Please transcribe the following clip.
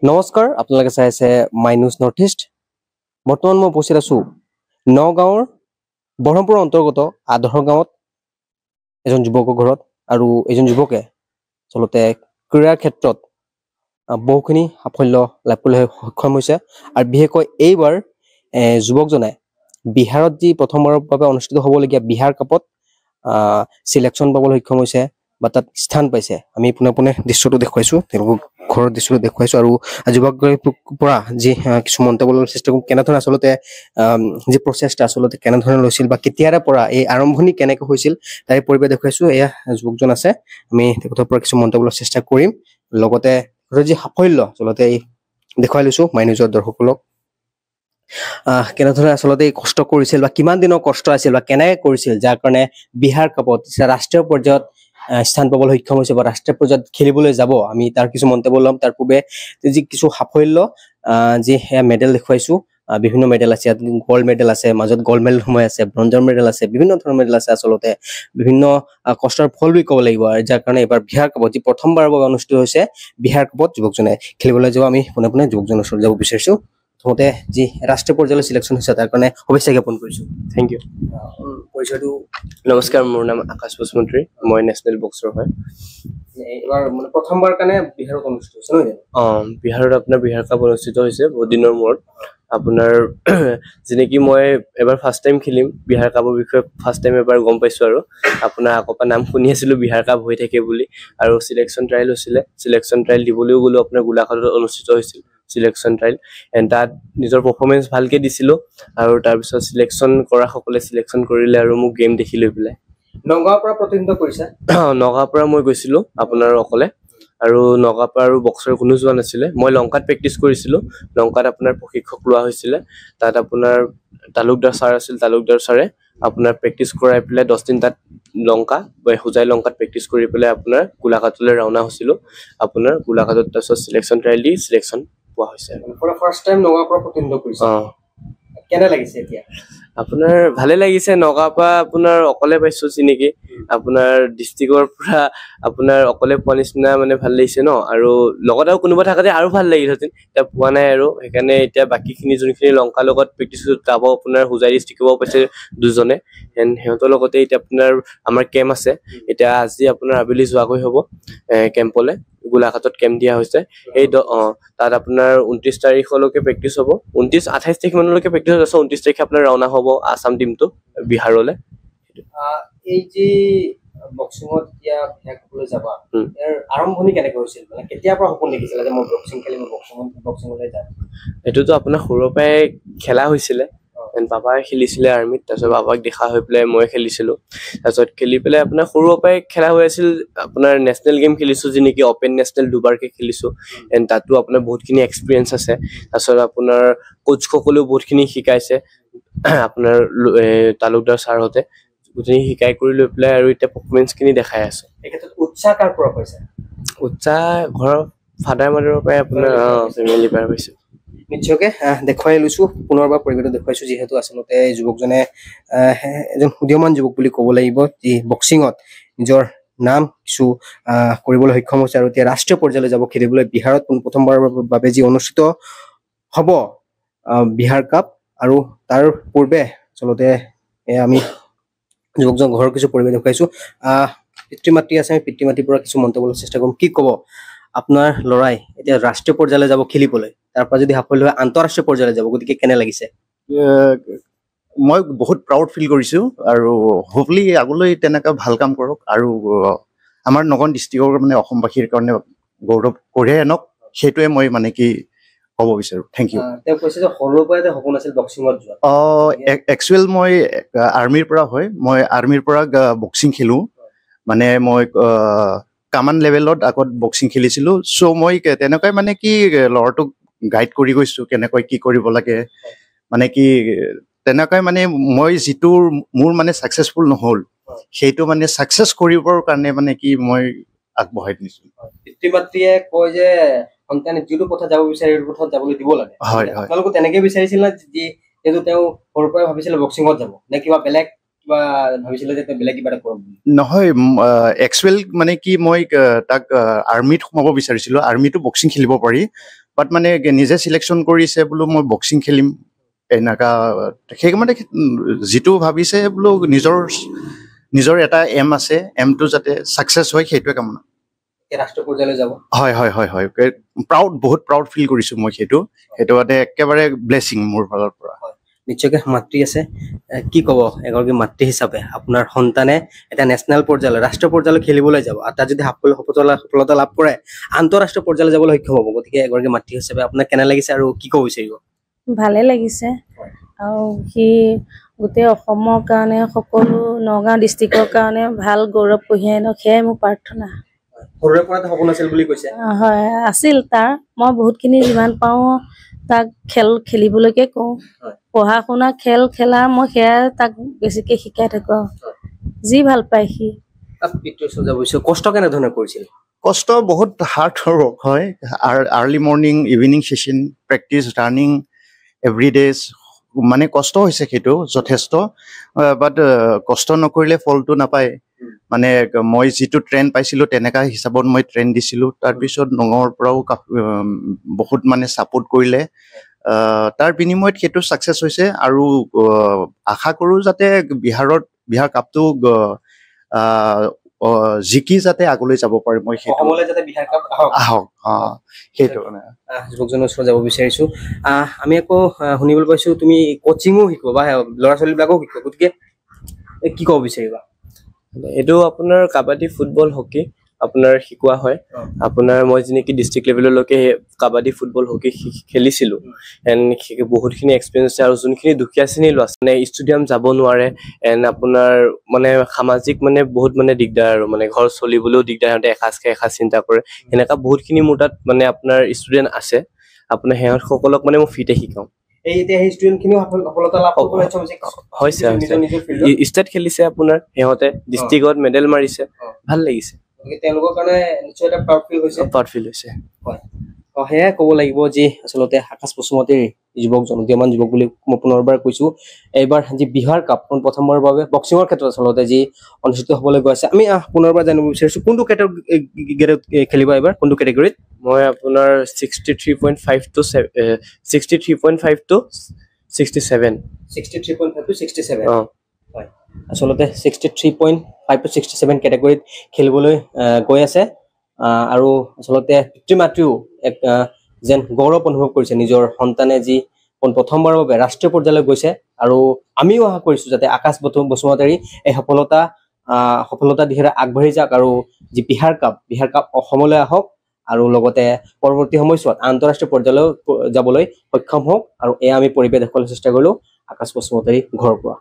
নমস্কাৰ আপোনালোকে চাই আছে মাই নিউজ নৰ্থ ইষ্ট বৰ্তমান মই উপস্থিত আছো নগাঁৱৰ ব্ৰহ্মপুৰৰ অন্তৰ্গত আদৰ্শ গাঁৱত এজন যুৱকৰ ঘৰত আৰু এজন যুৱকে আচলতে ক্ৰীড়াৰ ক্ষেত্ৰত বহুখিনি সাফল্য লাভ কৰিবলৈ সক্ষম হৈছে আৰু বিশেষকৈ এইবাৰ যুৱকজনে বিহাৰত যি প্ৰথমবাৰৰ বাবে অনুষ্ঠিত হ'বলগীয়া বিহাৰ কাপত সিলেকশ্যন পাবলৈ সক্ষম হৈছে বা তাত স্থান পাইছে। আমি পোনে পোনে দৃশ্যটো দেখুৱাইছো, তেওঁলোকক ঘৰৰ দৃশ্যটো দেখুৱাইছো আৰু যুৱকগৰাকীৰ পৰা যি কিছু মন্তব্য ল'বলৈ চেষ্টা কৰিম, কেনেধৰণে আচলতে যি প্ৰচেষ্টা আচলতে কেনেধৰণে লৈছিল বা কেতিয়াৰে পৰা এই আৰম্ভণি কেনেকৈ হৈছিল তাৰে পৰিৱেশ দেখুৱাইছো। এয়া যুৱকজন আছে, আমি তেখেতৰ পৰা কিছু মন্তব্য ল'বলৈ চেষ্টা কৰিম, লগতে যি সাফল্য আচলতে দেখুৱাই লৈছো মাই নিউজৰ দৰ্শকসকলক। কেনেধৰণে আচলতে কষ্ট কৰিছিল বা কিমান দিনৰ কষ্ট আছিল বা কেনেকৈ কৰিছিল যাৰ কাৰণে বিহাৰ কাপত ৰাষ্ট্ৰীয় পৰ্যায়ত স্থান পাবলৈ সক্ষম হৈছে বা ৰাষ্ট্ৰীয় পৰ্যায়ত খেলিবলৈ যাব। আমি তাৰ কিছু মন্তব্য ল'ম। তাৰ পূৰ্বে যি কিছু সাফল্য যি সেয়া মেডেল দেখুৱাইছো, বিভিন্ন মেডেল আছে, ইয়াত গ'ল্ড মেডেল আছে, মাজত গ'ল্ড মেডেল সোমাই আছে, ব্ৰঞ্জৰ মেডেল আছে, বিভিন্ন ধৰণৰ মেডেল আছে। আচলতে বিভিন্ন কষ্টৰ ফল বুলি ক'ব লাগিব, আৰু যাৰ কাৰণে এইবাৰ বিহাৰ কাপত যি প্ৰথমবাৰৰ বাবে অনুষ্ঠিত হৈছে বিহাৰ কাপত যুৱকজনে খেলিবলৈ যাব। আমি পোনে পোনে যুৱকজনৰ ওচৰত যাব বিচাৰিছো। প্ৰথমতে যি ৰাষ্ট্ৰীয় পৰ্যায়লৈ চিলেকশ্যন হৈছে তাৰ কাৰণে শুভেচ্ছা জ্ঞাপন কৰিছো। Thank U. পৰিচয়টো নমস্কাৰ, মোৰ নাম আকাশ বসুমন্ত্ৰী, মই নেশ্যনেল বক্সাৰ হয়। এইবাৰ মানে প্ৰথমবাৰ কাৰণে বিহাৰত অনুষ্ঠিত হৈছে নহয় জানো? বিহাৰত আপোনাৰ বিহাৰ কাপ অনুষ্ঠিত হৈছে বহুত দিনৰ মূৰত। আপোনাৰ যেনেকি মই এবাৰ ফাৰ্ষ্ট টাইম খেলিম বিহাৰ কাপৰ বিষয়ে, ফাৰ্ষ্ট টাইম এবাৰ গম পাইছো। আৰু আপোনাৰ আগৰ পৰা নাম শুনি আছিলো বিহাৰ কাপ হৈ থাকে বুলি, আৰু চিলেকশ্যন ট্ৰায়েল হৈছিলে। চিলেকশ্যন ট্ৰায়েল দিবলৈও গ'লো, আপোনাৰ গোলাঘাটত অনুষ্ঠিত হৈছিল চিলেকশ্যন ট্ৰায়েল, এণ্ড তাত নিজৰ পাৰফৰ্মেঞ্চ ভালকে দিছিলো। আৰু তাৰপিছত চিলেকশ্যন কৰা সকলে চিলেকশ্যন কৰিলে আৰু মোক গেম দেখি লৈ পেলাই। নগাঁৱৰ পৰা প্ৰতিনিধিত্ব কৰিছা? নগাঁৱৰ পৰা মই গৈছিলো আপোনাৰ অকলে, আৰু নগাঁৱৰ পৰা আৰু বক্সাৰ কোনো যোৱা নাছিলে। মই লংকাত প্ৰেক্টিচ কৰিছিলো, লংকাত আপোনাৰ প্ৰশিক্ষক লোৱা হৈছিলে। তাত আপোনাৰ তালুকদাৰ ছাৰ আছিল, তালুকদাৰ ছাৰে আপোনাৰ প্ৰেক্টিচ কৰাই পেলাই 10 দিন তাত লংকা হোজাই লংকাত প্ৰেক্টিচ কৰি পেলাই আপোনাৰ গোলাঘাটলৈ ৰাওনা হৈছিলো। আপোনাৰ গোলাঘাটত তাৰপিছত চিলেকশ্যন ট্ৰায়েল দি চিলেকশ্যন পোৱা হৈছে। ফাৰ্ষ্ট টাইম নগাঁৱৰ পৰা প্ৰতিনিধিত্ব কৰিছা? কেনে লাগিছে এতিয়া? আপোনাৰ ভালে লাগিছে। নগাঁৱৰ পৰা আপোনাৰ অকলে পাইছো চিনাকি, আপোনাৰ ডিষ্ট্ৰিক্টৰ পৰা আপোনাৰ অকলে পোৱা নিচিনা মানে ভাল লাগিছে ন। আৰু লগত আৰু কোনোবা থাকোঁতে আৰু ভাল লাগিলহেঁতেন, এতিয়া পোৱা নাই আৰু সেইকাৰণে এতিয়া বাকীখিনি যোনখিনি লংকাৰ লগত প্ৰেক্টিচ যাব, আপোনাৰ হোজাই ডিষ্ট্ৰিক্টৰ পৰা পাইছে দুজনে, সিহঁতৰ লগতে এতিয়া আপোনাৰ আমাৰ কেম্প আছে। এতিয়া আজি আপোনাৰ আবেলি যোৱাকৈ হ'ব কেম্পলৈ, গোলাঘাটত কেম্প দিয়া হৈছে। এই তাত আপোনাৰ 29 তাৰিখলৈকে প্ৰেক্টিচ হ'ব, 28 তাৰিখ মানলৈকে প্ৰেক্টিচ হ'ব। 29 তাৰিখে আপোনাৰ ৰাওনা হ'ব আছাম টিমটো বিহাৰলৈ। এই যি বক্সিঙত এতিয়া বিহাৰ কাপলৈ যাবা, ইয়াৰ আৰম্ভণি কেনেকৈ হৈছিল? মানে কেতিয়াৰ পৰা সপোন দেখিছিলা যে মই বক্সিং খেলিম, বক্সিঙলৈ যাম? এইটোতো আপোনাৰ সৰুৰ পৰাই খেলা হৈছিলে। পাপাই খেলিছিলে আৰ্মিত, তাৰপিছত পাপাক দেখা হৈ পেলাই মই খেলিছিলো। তাৰপিছত খেলি পেলাই আপোনাৰ সৰুৰ পৰাই খেলা হৈ আছিল। আপোনাৰ নেশ্যনেল গেম খেলিছো, যেনেকি অপেন নেশ্যনেল দুবাৰকে খেলিছো, এণ্ড তাতো আপোনাৰ বহুতখিনি এক্সপিৰিয়েঞ্চ আছে। তাৰপিছত আপোনাৰ কোচসকলেও বহুতখিনি শিকাইছে, আপোনাৰ তালুকদাৰ ছাৰহঁতে গোটেইখিনি শিকাই কৰি লৈ পেলাই আৰু এতিয়া পাৰফৰ্মেঞ্চখিনি দেখাই আছো। এই ক্ষেত্ৰত উৎসাহ কাৰ পৰা পাইছে? উৎসাহ ঘৰৰ ফাদাৰ মাদাৰৰ পৰাই আপোনাৰ ফেমিলিৰ পৰা পাইছো। নিশ্চয়কে দেখুৱাই লৈছো, পুনৰবাৰ পৰিৱেশটো দেখুৱাইছো, যিহেতু আচলতে যুৱকজনে এজন উদীয়মান যুৱক বুলি ক'ব লাগিব, যি বক্সিঙত নিজৰ নাম কিছু কৰিবলৈ সক্ষম হৈছে আৰু এতিয়া ৰাষ্ট্ৰীয় পৰ্যায়লৈ যাব খেলিবলৈ বিহাৰত প্ৰথমবাৰৰ বাবে যি অনুষ্ঠিত হ'ব বিহাৰ কাপ। আৰু তাৰ পূৰ্বে আচলতে আমি যুৱকজন ঘৰৰ কিছু পৰিৱেশ দেখুৱাইছো। পিতৃ মাতৃ আছে, আমি পিতৃ মাতৃৰ পৰা কিছু মন্তব্য ল'বলৈ চেষ্টা কৰিম। কি ক'ব আপোনাৰ ল'ৰাই এতিয়া ৰাষ্ট্ৰীয় পৰ্যায়লৈ যাব খেলিবলৈ, তাৰ পৰা যদি সাফল্য হয় আন্তঃৰাষ্ট্ৰীয় পৰ্যায়লৈ যাব, গতিকে কেনে লাগিছে? মই বহুত প্ৰাউড ফিল কৰিছো, আৰু হোপলি আগলৈ তেনেকুৱা ভাল কাম কৰক, আৰু আমাৰ নগাঁও ডিষ্ট্ৰিক্টৰ মানে অসমবাসীৰ কাৰণে গৌৰৱ কঢ়িয়াই আনক, সেইটোৱে মই মানে কি ক'ব বিচাৰো। Thank you. তেওঁ কৈছে যে সৰুৰ পৰাই সপোন আছিল বক্সিঙত যোৱা। একচুৱেল মই আৰ্মিৰ পৰা হয়, মই আৰ্মিৰ পৰা বক্সিং খেলো। মানে মই কামান লেভেলত আগত বক্সিং খেলিছিলো। চ' মই তেনেকৈ মানে কি ল'ৰাটোক গাইড কৰি গৈছো, কেনেকৈ কি কৰিব লাগে, মানে কি তেনেকৈ মানে মই যিটো মোৰ মানে ছাকচেছফুল নহ'ল, সেইটো মানে ছাকচেছ কৰিবৰ কাৰণে মানে কি মই আগবঢ়াই দিছো। পিতৃ মাতৃয়ে কয় যে সন্তানে যিটো পথত যাব বিচাৰে সেইটো পথত যাবলৈ দিব লাগে। হয় হয়। আপোনালোকে তেনেকে বিচাৰিছিল নে, যিহেতু তেওঁ সৰুৰ পৰাই ভাবিছিলে বক্সিঙত যাব, নে কিবা বেলেগ কিবা ভাবিছিলে যে তেওঁ বেলেগ কিবা এটা কৰিম? নহয়, একচুৱেল মানে কি মই তাক আৰ্মিত সোমাব বিচাৰিছিলো। আৰ্মিতো বক্সিং খেলিব পাৰি, বাট মানে নিজে চিলেকশ্যন কৰিছে বোলো মই বক্সিং খেলিম এনেকা সেই মানে যিটো ভাবিছে বোলো নিজৰ এটা এম আছে এমটো যাতে ছাকচেছ হয় সেইটোৱে কামনা ৰাষ্ট্ৰীয় পৰ্যায়লৈ যাব হয় বহুত প্ৰাউড ফিল কৰিছো মই সেইটো মানে একেবাৰে ব্লেছিং মোৰ ফালৰ পৰা নিশ্চয়কৈ মাতৃ আছে কি ক'ব এগৰাকী মাতৃ হিচাপে আপোনাৰ সন্তানে এটা নেশ্যনেল পৰ্যায়লৈ ৰাষ্ট্ৰীয় পৰ্যায়লৈ খেলিবলৈ যাব আৰু তাত যদি সফলতা লাভ কৰে আন্তঃৰাষ্ট্ৰীয় পৰ্যায়লৈ যাবলৈ সক্ষম হ'ব গতিকে এগৰাকী মাতৃ হিচাপে আপোনাৰ কেনে লাগিছে আৰু কি ক'ব বিচাৰিব ভালে লাগিছে আৰু সি গোটেই অসমৰ কাৰণে সকলো নগাঁও ডিষ্ট্ৰিক্টৰ কাৰণে ভাল গৌৰৱ কঢ়িয়াই আনক সেয়াই মোৰ প্ৰাৰ্থনা সৰুৰে পৰা সপোন আছিল বুলি কৈছে হয় আছিল তাৰ মই বহুতখিনি যিমান পাওঁ তাক খেলিবলৈকে কওঁ পঢ়া শুনা খেলা মই সেয়া তাক বেছিকৈ শিকাই থাকোঁ যি ভাল পায় সি কষ্ট কেনেধৰণে কৰিছিল কষ্ট বহুত হাৰ্ড ৱৰ্ক হয় early morning evening session practice running every days মানে কষ্ট হৈছে সেইটো যথেষ্ট বাট কষ্ট নকৰিলে ফলটো নাপায় মানে মই যিটো ট্ৰেইন পাইছিলোঁ তেনেকুৱা হিচাপত মই ট্ৰেইন দিছিলোঁ তাৰপিছত নগাঁৱৰ পৰাও বহুত মানে ছাপোৰ্ট কৰিলে তাৰ বিনিময়ত সেইটো ছাকচেছ হৈছে আৰু আশা কৰোঁ যাতে বিহাৰ কাপটো জিকি যাতে আগলৈ যাব পাৰে মই সেইটো আহক সেইটো যুৱকজনৰ ওচৰত যাব বিচাৰিছো আমি আকৌ শুনিবলৈ পাইছো তুমি কোচিঙো শিকো বা ল'ৰা ছোৱালীবিলাকো শিকো গতিকে কি ক'ব বিচাৰিবা এইটো আপোনাৰ কাবাডী ফুটবল হকী আপোনাৰ শিকোৱা হয় আপোনাৰ মই যেনেকি ডিষ্ট্ৰিক্ট লেভেললৈকে কাবাডী ফুটবল হকী খেলিছিলোঁ এণ্ড বহুতখিনি এক্সপিৰিয়েঞ্চ আছে আৰু যোনখিনি দুখীয়া শ্ৰেণীৰ ল'ৰা মানে ষ্টেডিয়াম যাব নোৱাৰে এণ্ড আপোনাৰ মানে সামাজিক মানে বহুত মানে দিগদাৰ আৰু মানে ঘৰ চলিবলৈও দিগদাৰ সিহঁতে এসাঁজ খাই এসাঁজ চিন্তা কৰে সেনেকুৱা বহুতখিনি মোৰ তাত মানে আপোনাৰ ষ্টুডেণ্ট আছে আপোনাৰ সিহঁতসকলক মানে মই ফ্ৰীতে শিকাওঁ ষ্টেট খেলিছে আপোনাৰ সিহঁতে ডিষ্ট্ৰিক্টত মেডেল মাৰিছে ভাল লাগিছে তেওঁলোকৰ কাৰণে নিশ্চয় এটা প্ৰাউড ফিল হৈছে সেয়াই ক'ব লাগিব যি আচলতে আকাশ বসুমতীৰ যুৱকজন উদীয়মান যুৱক বুলি মই পুনৰবাৰ কৈছো এইবাৰ যি বিহাৰ কাপ প্ৰথমবাৰৰ বাবে বক্সিঙৰ ক্ষেত্ৰত আচলতে যি অনুষ্ঠিত হ'বলৈ গৈ আছে আমি পুনৰবাৰ জানিব বিচাৰিছো কোনটো কেটেগৰীত খেলিব এইবাৰ কোনটো কেটেগৰীত মই আপোনাৰ 63.5 to 67 আচলতে 63.5 to 67 কেটেগৰীত খেলিবলৈ গৈ আছে আৰু আচলতে পিতৃ মাতৃও এক যেন গৌৰৱ অনুভৱ কৰিছে নিজৰ সন্তানে যি প্ৰথমবাৰৰ বাবে ৰাষ্ট্ৰীয় পৰ্যায়লৈ গৈছে আৰু আমিও আশা কৰিছো যাতে আকাশ বসুমতাৰী এই সফলতা দিশে আগবাঢ়ি যাওক আৰু যি বিহাৰ কাপ অসমলৈ আহক আৰু লগতে পৰৱৰ্তী সময়ছোৱাত আন্তঃৰাষ্ট্ৰীয় পৰ্যায়লৈ যাবলৈ সক্ষম হওক আৰু এয়া আমি পৰিৱেশ দেখুৱাবলৈ চেষ্টা কৰিলো আকাশ বসুমতাৰী ঘৰৰ পৰা